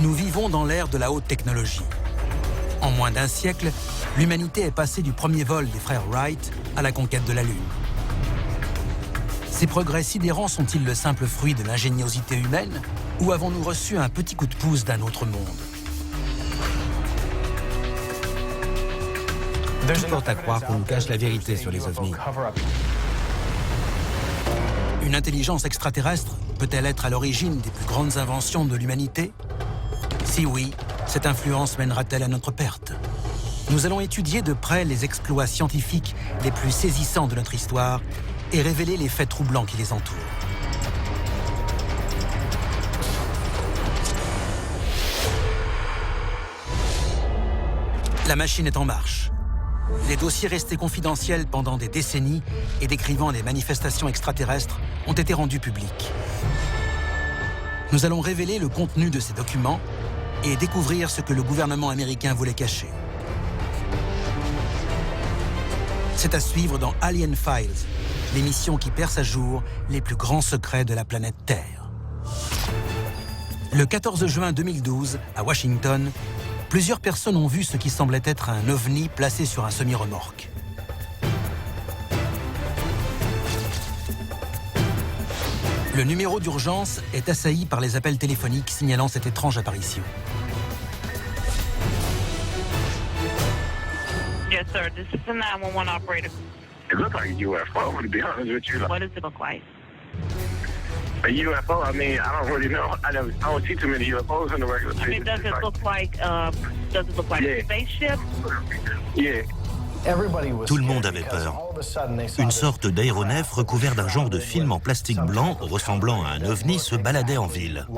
Nous vivons dans l'ère de la haute technologie. En moins d'un siècle, l'humanité est passée du premier vol des frères Wright à la conquête de la Lune. Ces progrès sidérants sont-ils le simple fruit de l'ingéniosité humaine ou avons-nous reçu un petit coup de pouce d'un autre monde? Tout porte à croire qu'on nous cache la vérité sur les ovnis. Une intelligence extraterrestre peut-elle être à l'origine des plus grandes inventions de l'humanité? Si oui, cette influence mènera-t-elle à notre perte? Nous allons étudier de près les exploits scientifiques les plus saisissants de notre histoire et révéler les faits troublants qui les entourent. La machine est en marche. Les dossiers restés confidentiels pendant des décennies et décrivant les manifestations extraterrestres ont été rendus publics. Nous allons révéler le contenu de ces documents et découvrir ce que le gouvernement américain voulait cacher. C'est à suivre dans Alien Files, l'émission qui perce à jour les plus grands secrets de la planète Terre. Le 14 juin 2012, à Washington, plusieurs personnes ont vu ce qui semblait être un ovni placé sur un semi-remorque. Le numéro d'urgence est assailli par les appels téléphoniques signalant cette étrange apparition. Yes, sir. This is the 911 operator. It looks like a UFO, to be honest with you. What does it look like? A UFO, I mean, I don't really know. I don't see too many UFOs in the regular I mean, does it look like a spaceship? Yeah. Tout le monde avait peur. Une sorte d'aéronef recouvert d'un genre de film en plastique blanc ressemblant à un ovni se baladait en ville.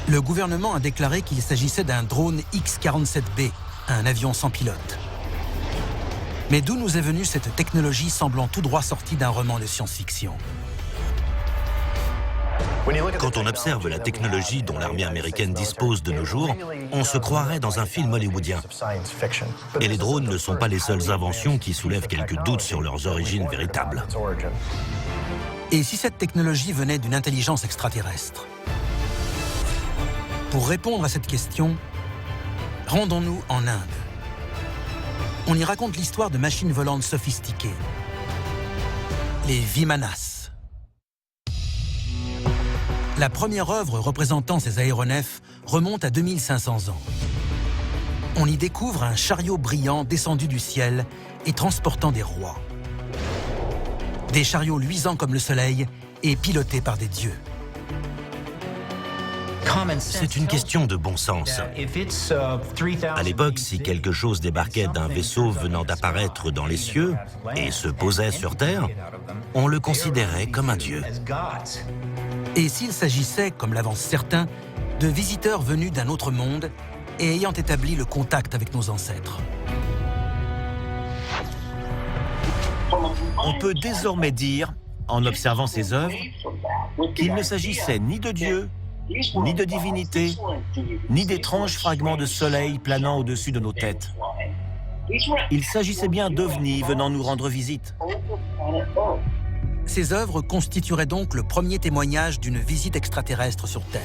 Le gouvernement a déclaré qu'il s'agissait d'un drone X-47B, un avion sans pilote. Mais d'où nous est venue cette technologie semblant tout droit sortie d'un roman de science-fiction? Quand on observe la technologie dont l'armée américaine dispose de nos jours, on se croirait dans un film hollywoodien. Et les drones ne sont pas les seules inventions qui soulèvent quelques doutes sur leurs origines véritables. Et si cette technologie venait d'une intelligence extraterrestre? Pour répondre à cette question, rendons-nous en Inde. On y raconte l'histoire de machines volantes sophistiquées, les Vimanas. La première œuvre représentant ces aéronefs remonte à 2500 ans. On y découvre un chariot brillant descendu du ciel et transportant des rois. Des chariots luisants comme le soleil et pilotés par des dieux. C'est une question de bon sens. À l'époque, si quelque chose débarquait d'un vaisseau venant d'apparaître dans les cieux et se posait sur Terre, on le considérait comme un dieu. Et s'il s'agissait, comme l'avancent certains, de visiteurs venus d'un autre monde et ayant établi le contact avec nos ancêtres? On peut désormais dire, en observant ces œuvres, qu'il ne s'agissait ni de Dieu, ni de divinité, ni d'étranges fragments de soleil planant au-dessus de nos têtes. Il s'agissait bien d'ovnis venant nous rendre visite. Ces œuvres constitueraient donc le premier témoignage d'une visite extraterrestre sur Terre.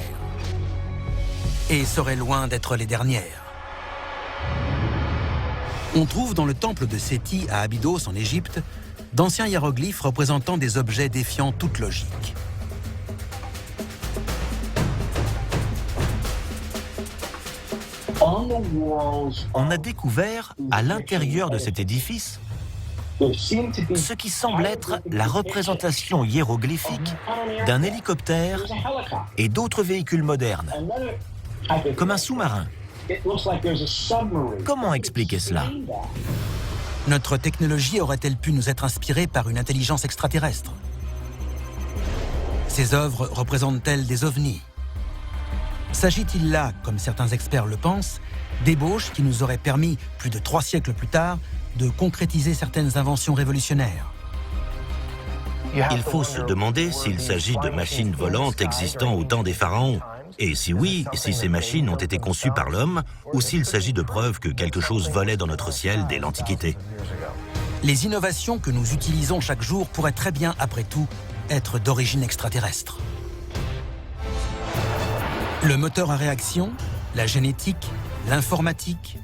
Et seraient loin d'être les dernières. On trouve dans le temple de Séti à Abydos, en Égypte, d'anciens hiéroglyphes représentant des objets défiant toute logique. On a découvert, à l'intérieur de cet édifice, ce qui semble être la représentation hiéroglyphique d'un hélicoptère et d'autres véhicules modernes, comme un sous-marin. Comment expliquer cela? Notre technologie aurait-elle pu nous être inspirée par une intelligence extraterrestre? Ces œuvres représentent-elles des ovnis? S'agit-il là, comme certains experts le pensent, d'ébauches qui nous auraient permis, plus de 3 siècles plus tard, de concrétiser certaines inventions révolutionnaires? Il faut se demander s'il s'agit de machines volantes existant au temps des pharaons. Et si oui, si ces machines ont été conçues par l'homme, ou s'il s'agit de preuves que quelque chose volait dans notre ciel dès l'Antiquité. Les innovations que nous utilisons chaque jour pourraient très bien, après tout, être d'origine extraterrestre. Le moteur à réaction, la génétique, l'informatique.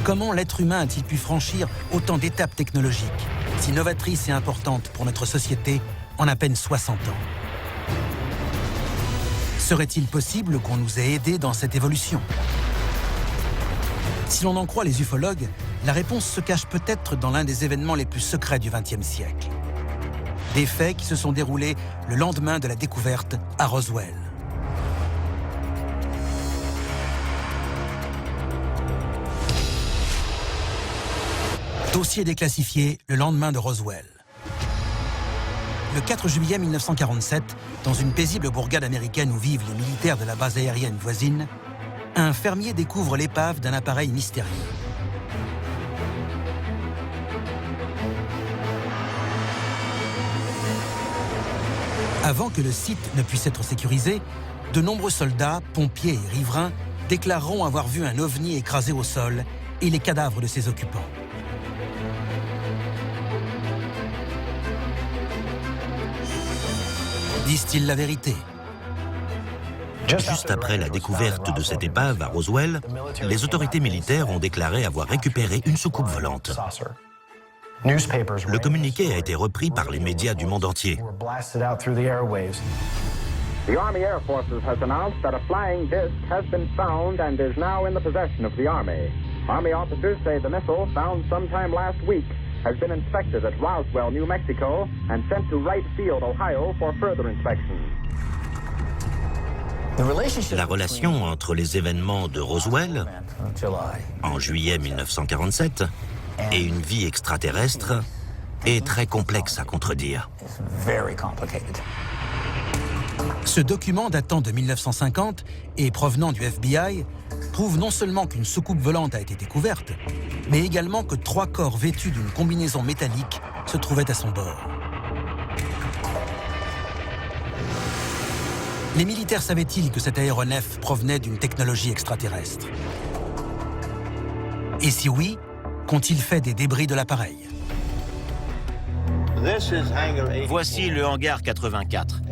Comment l'être humain a-t-il pu franchir autant d'étapes technologiques, si novatrices et importantes pour notre société en à peine 60 ans? Serait-il possible qu'on nous ait aidés dans cette évolution? Si l'on en croit les ufologues, la réponse se cache peut-être dans l'un des événements les plus secrets du XXe siècle. Des faits qui se sont déroulés le lendemain de la découverte à Roswell. Dossier déclassifié le lendemain de Roswell. Le 4 juillet 1947, dans une paisible bourgade américaine où vivent les militaires de la base aérienne voisine, un fermier découvre l'épave d'un appareil mystérieux. Avant que le site ne puisse être sécurisé, de nombreux soldats, pompiers et riverains déclareront avoir vu un ovni écrasé au sol et les cadavres de ses occupants. Disent-ils la vérité? Juste après la découverte de cette épave à Roswell, les autorités militaires ont déclaré avoir récupéré une soucoupe volante. Le communiqué a été repris par les médias du monde entier. The Army Air Forces has announced that a flying disc has been found and is now in the possession of the Army. Army officers say the missile, found sometime last week, has been inspected at Roswell, New Mexico, and sent to Wright Field, Ohio, for further inspection. La relation entre les événements de Roswell, en juillet 1947, et une vie extraterrestre est très complexe à contredire. Ce document datant de 1950 et provenant du FBI prouve non seulement qu'une soucoupe volante a été découverte, mais également que 3 corps vêtus d'une combinaison métallique se trouvaient à son bord. Les militaires savaient-ils que cet aéronef provenait d'une technologie extraterrestre? Et si oui, qu'ont-ils fait des débris de l'appareil? Voici le hangar 84.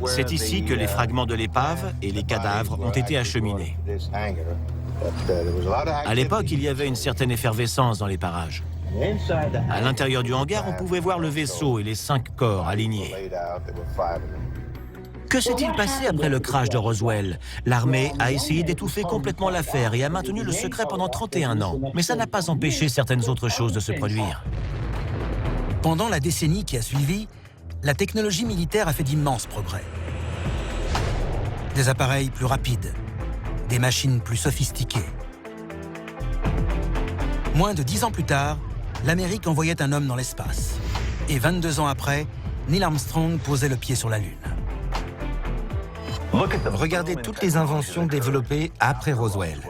C'est ici que les fragments de l'épave et les cadavres ont été acheminés. À l'époque, il y avait une certaine effervescence dans les parages. À l'intérieur du hangar, on pouvait voir le vaisseau et les 5 corps alignés. Que s'est-il passé après le crash de Roswell? L'armée a essayé d'étouffer complètement l'affaire et a maintenu le secret pendant 31 ans. Mais ça n'a pas empêché certaines autres choses de se produire. Pendant la décennie qui a suivi, la technologie militaire a fait d'immenses progrès. Des appareils plus rapides, des machines plus sophistiquées. Moins de 10 ans plus tard, l'Amérique envoyait un homme dans l'espace. Et 22 ans après, Neil Armstrong posait le pied sur la Lune. Regardez toutes les inventions développées après Roswell.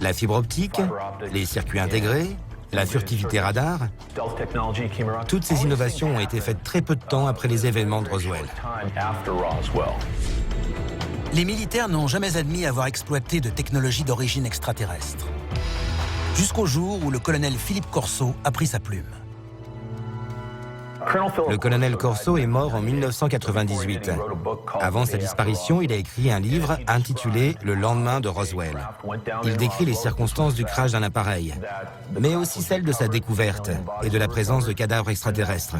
La fibre optique, les circuits intégrés, la furtivité radar. Toutes ces innovations ont été faites très peu de temps après les événements de Roswell. Les militaires n'ont jamais admis avoir exploité de technologie d'origine extraterrestre. Jusqu'au jour où le colonel Philippe Corso a pris sa plume. Le colonel Corso est mort en 1998. Avant sa disparition, il a écrit un livre intitulé « Le lendemain de Roswell ». Il décrit les circonstances du crash d'un appareil, mais aussi celles de sa découverte et de la présence de cadavres extraterrestres.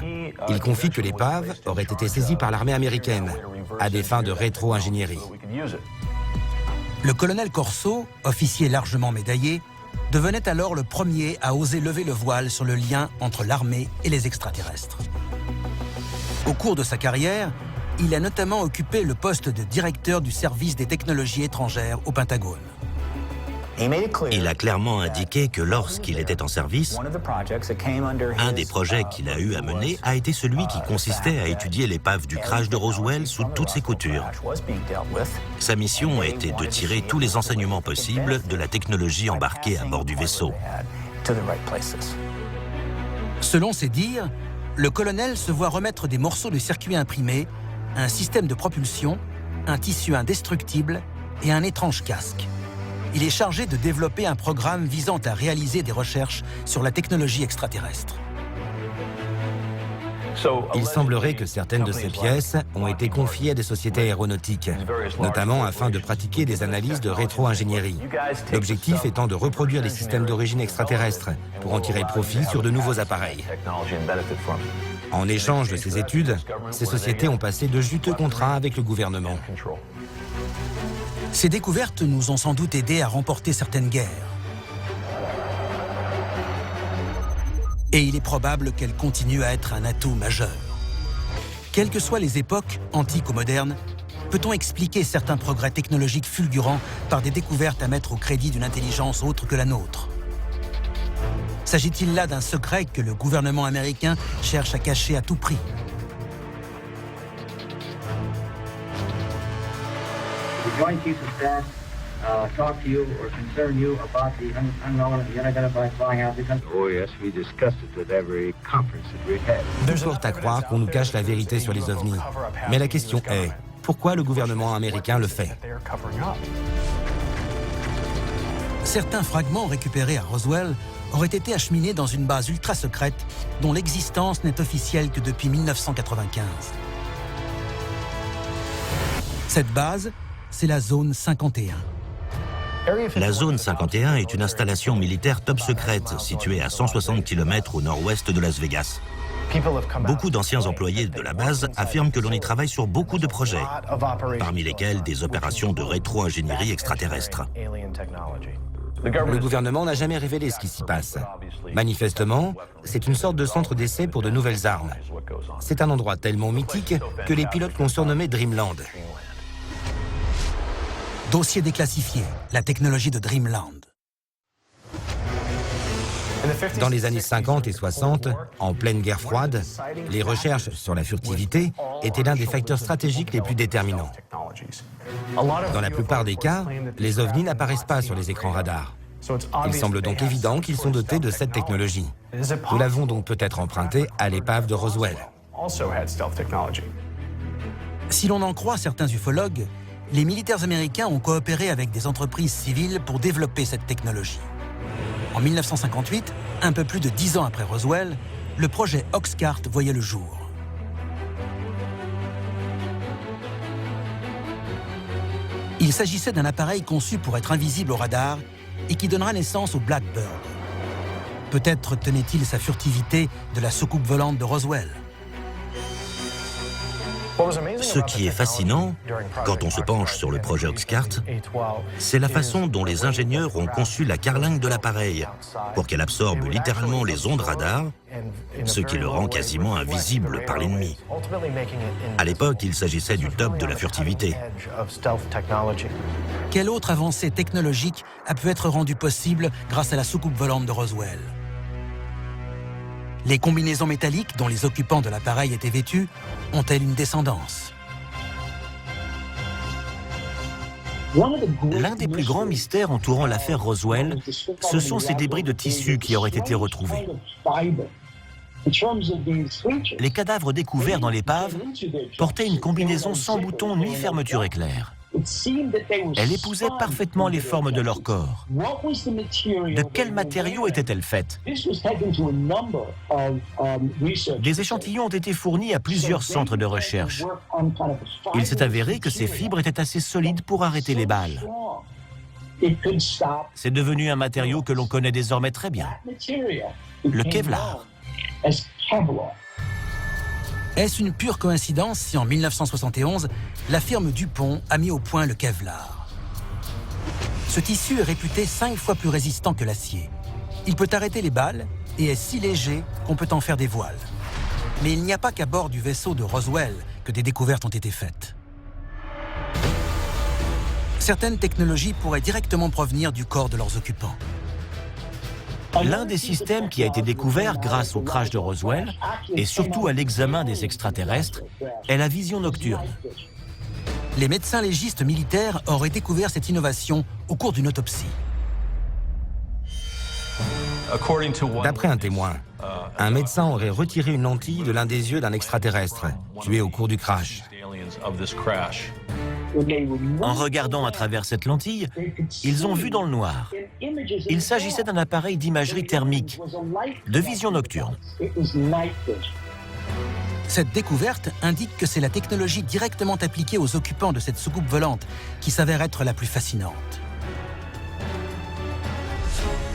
Il confie que l'épave aurait été saisie par l'armée américaine à des fins de rétro-ingénierie. Le colonel Corso, officier largement médaillé, devenait alors le premier à oser lever le voile sur le lien entre l'armée et les extraterrestres. Au cours de sa carrière, il a notamment occupé le poste de directeur du service des technologies étrangères au Pentagone. Il a clairement indiqué que lorsqu'il était en service, un des projets qu'il a eu à mener a été celui qui consistait à étudier l'épave du crash de Roswell sous toutes ses coutures. Sa mission était de tirer tous les enseignements possibles de la technologie embarquée à bord du vaisseau. Selon ses dires, le colonel se voit remettre des morceaux de circuits imprimés, un système de propulsion, un tissu indestructible et un étrange casque. Il est chargé de développer un programme visant à réaliser des recherches sur la technologie extraterrestre. Il semblerait que certaines de ces pièces ont été confiées à des sociétés aéronautiques, notamment afin de pratiquer des analyses de rétro-ingénierie. L'objectif étant de reproduire des systèmes d'origine extraterrestre pour en tirer profit sur de nouveaux appareils. En échange de ces études, ces sociétés ont passé de juteux contrats avec le gouvernement. Ces découvertes nous ont sans doute aidés à remporter certaines guerres. Et il est probable qu'elles continuent à être un atout majeur. Quelles que soient les époques, antiques ou modernes, peut-on expliquer certains progrès technologiques fulgurants par des découvertes à mettre au crédit d'une intelligence autre que la nôtre? S'agit-il là d'un secret que le gouvernement américain cherche à cacher à tout prix? Talk to you or concern you about the unknown and the unidentified flying objects? Oh yes, we discussed it at every conference that we had. Tout porte à croire qu'on nous cache la vérité sur les ovnis. Mais la question est, pourquoi le gouvernement américain le fait? Certains fragments récupérés à Roswell auraient été acheminés dans une base ultra secrète dont l'existence n'est officielle que depuis 1995. Cette base, c'est la zone 51. La zone 51 est une installation militaire top secrète située à 160 km au nord-ouest de Las Vegas. Beaucoup d'anciens employés de la base affirment que l'on y travaille sur beaucoup de projets, parmi lesquels des opérations de rétro-ingénierie extraterrestre. Le gouvernement n'a jamais révélé ce qui s'y passe. Manifestement, c'est une sorte de centre d'essai pour de nouvelles armes. C'est un endroit tellement mythique que les pilotes l'ont surnommé Dreamland. Dossier déclassifié, la technologie de Dreamland. Dans les années 50 et 60, en pleine guerre froide, les recherches sur la furtivité étaient l'un des facteurs stratégiques les plus déterminants. Dans la plupart des cas, les ovnis n'apparaissent pas sur les écrans radars. Il semble donc évident qu'ils sont dotés de cette technologie. Nous l'avons donc peut-être emprunté à l'épave de Roswell. Si l'on en croit certains ufologues, les militaires américains ont coopéré avec des entreprises civiles pour développer cette technologie. En 1958, un peu plus de 10 ans après Roswell, le projet Oxcart voyait le jour. Il s'agissait d'un appareil conçu pour être invisible au radar et qui donnera naissance au Blackbird. Peut-être tenait-il sa furtivité de la soucoupe volante de Roswell. Ce qui est fascinant, quand on se penche sur le projet Oxcart, c'est la façon dont les ingénieurs ont conçu la carlingue de l'appareil pour qu'elle absorbe littéralement les ondes radar, ce qui le rend quasiment invisible par l'ennemi. À l'époque, il s'agissait du top de la furtivité. Quelle autre avancée technologique a pu être rendue possible grâce à la soucoupe volante de Roswell? Les combinaisons métalliques dont les occupants de l'appareil étaient vêtus ont-elles une descendance? L'un des plus grands mystères entourant l'affaire Roswell, ce sont ces débris de tissus qui auraient été retrouvés. Les cadavres découverts dans l'épave portaient une combinaison sans bouton ni fermeture éclair. Elle épousait parfaitement les formes de leur corps. De quels matériaux était-elle faite? Des échantillons ont été fournis à plusieurs centres de recherche. Il s'est avéré que ces fibres étaient assez solides pour arrêter les balles. C'est devenu un matériau que l'on connaît désormais très bien, le Kevlar. Est-ce une pure coïncidence si en 1971, la firme Dupont a mis au point le Kevlar? Ce tissu est réputé 5 fois plus résistant que l'acier. Il peut arrêter les balles et est si léger qu'on peut en faire des voiles. Mais il n'y a pas qu'à bord du vaisseau de Roswell que des découvertes ont été faites. Certaines technologies pourraient directement provenir du corps de leurs occupants. L'un des systèmes qui a été découvert grâce au crash de Roswell, et surtout à l'examen des extraterrestres, est la vision nocturne. Les médecins légistes militaires auraient découvert cette innovation au cours d'une autopsie. D'après un témoin, un médecin aurait retiré une lentille de l'un des yeux d'un extraterrestre, tué au cours du crash. En regardant à travers cette lentille, ils ont vu dans le noir. Il s'agissait d'un appareil d'imagerie thermique, de vision nocturne. Cette découverte indique que c'est la technologie directement appliquée aux occupants de cette soucoupe volante qui s'avère être la plus fascinante.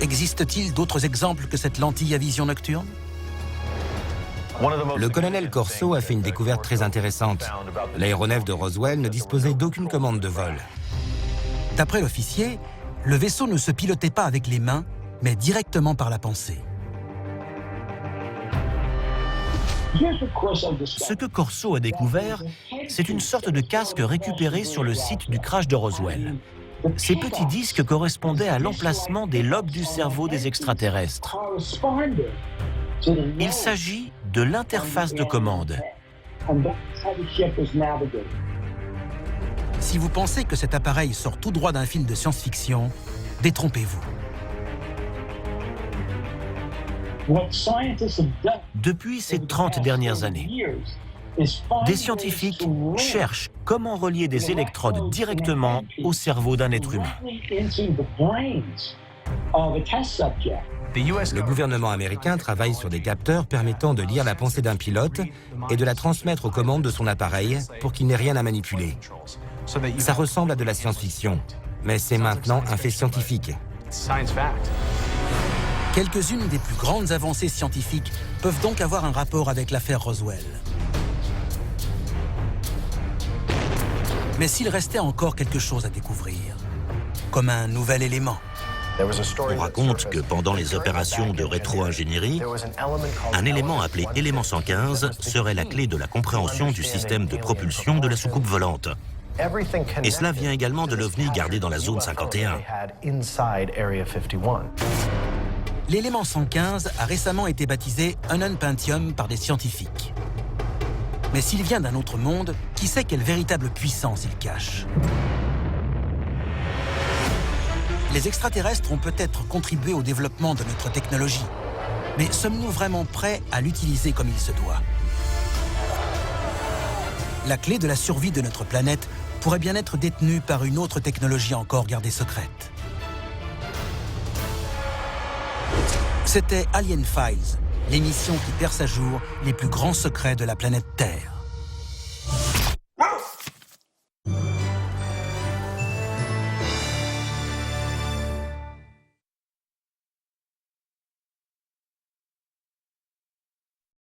Existe-t-il d'autres exemples que cette lentille à vision nocturne? Le colonel Corso a fait une découverte très intéressante. L'aéronef de Roswell ne disposait d'aucune commande de vol. D'après l'officier, le vaisseau ne se pilotait pas avec les mains, mais directement par la pensée. Ce que Corso a découvert, c'est une sorte de casque récupéré sur le site du crash de Roswell. Ces petits disques correspondaient à l'emplacement des lobes du cerveau des extraterrestres. Il s'agit de l'interface de commande. Si vous pensez que cet appareil sort tout droit d'un film de science-fiction, détrompez-vous. Depuis ces 30 dernières années, des scientifiques cherchent comment relier des électrodes directement au cerveau d'un être humain. Le gouvernement américain travaille sur des capteurs permettant de lire la pensée d'un pilote et de la transmettre aux commandes de son appareil pour qu'il n'ait rien à manipuler. Ça ressemble à de la science-fiction, mais c'est maintenant un fait scientifique. Quelques-unes des plus grandes avancées scientifiques peuvent donc avoir un rapport avec l'affaire Roswell. Mais s'il restait encore quelque chose à découvrir, comme un nouvel élément. On raconte que pendant les opérations de rétro-ingénierie, un élément appelé élément 115 serait la clé de la compréhension du système de propulsion de la soucoupe volante. Et cela vient également de l'OVNI gardé dans la zone 51. L'élément 115 a récemment été baptisé Ununpentium par des scientifiques. Mais s'il vient d'un autre monde, qui sait quelle véritable puissance il cache? Les extraterrestres ont peut-être contribué au développement de notre technologie. Mais sommes-nous vraiment prêts à l'utiliser comme il se doit? La clé de la survie de notre planète pourrait bien être détenue par une autre technologie encore gardée secrète. C'était Alien Files, l'émission qui perce à jour les plus grands secrets de la planète Terre.